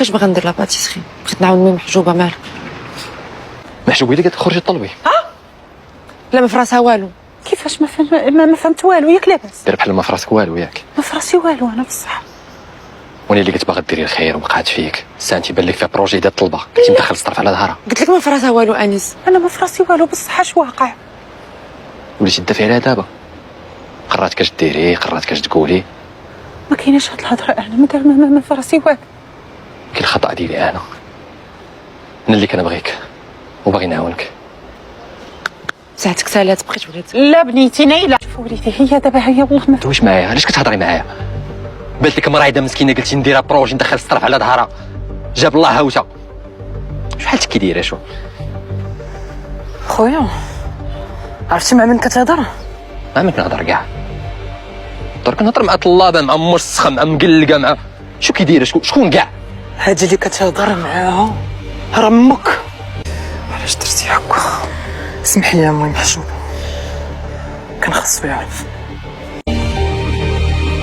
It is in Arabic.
مابقيتش باغا ندير لا باتيسري، بغيت نعاود مي محجوبه. مالك؟ محجوبه لي كتخرجي تطلبي؟ لا ما في راسها والو. كيفاش ما فهمت والو؟ ياك لاباس؟ دير بحال ما في راسك والو ياك. ما في راسي والو انا بصح. وانا اللي كنت باغا ديري الخير ووقعت فيك، سانتي بان لك فيها بروجي ديال الطلبه، كنتي مدخل الصرف على ظهرها. قلت لك ما في راسها والو انيس. انا ما في راسي والو بصح اش واقع؟ وليتي تدافعي عليها دابا، قرات كاش ديري، قرات كاش تقولي. ما كايناش هاد الهضره، انا ما في راسي والو. كاين الخطا ديالي انا اللي كنبغيك وباغي نعاونك. ساعتك سالات بقيت بغيت. لا بنيتي نايله، شوف وليدي هي دابا هي والله ما واش معايا؟ علاش كتهضري معايا؟ بانت لك مريضه مسكينه، قلتي نديرها بروجي ندخل الصرف على ظهرها، جاب الله هاوسه. شحال كي دايره؟ شو خويا عرفتي مع من كتهضر؟ مع من كنهضر كاع؟ كنهضر مع طلابه، مع موسخه، مع مقلقه، مع شو كي دايره؟ شكون كاع؟ هادي اللي كتهضر معاها راه امك. علاش درتي هكا؟ سمحي لي امي محجوبه، كان خاصو يعرف.